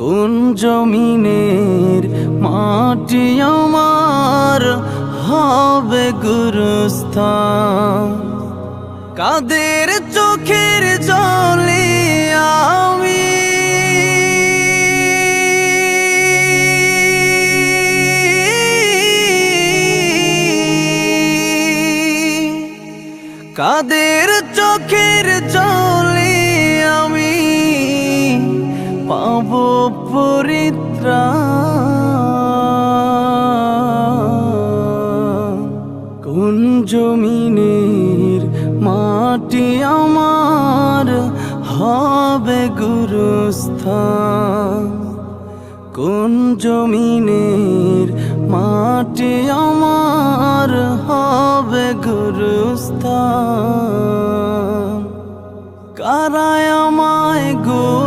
কোন জমিনের মাটি আমার হবে গুরুস্থান? কাদের চোখের জলে আমি কাদের চোখের জলে আমি পাব পরিত্রাণ? কোন জমিনের মাটি আমার হবে গুরুস্থান? কোন জমিনের মাটি আমার হবে গুরুস্থান? কারায় আমায় গো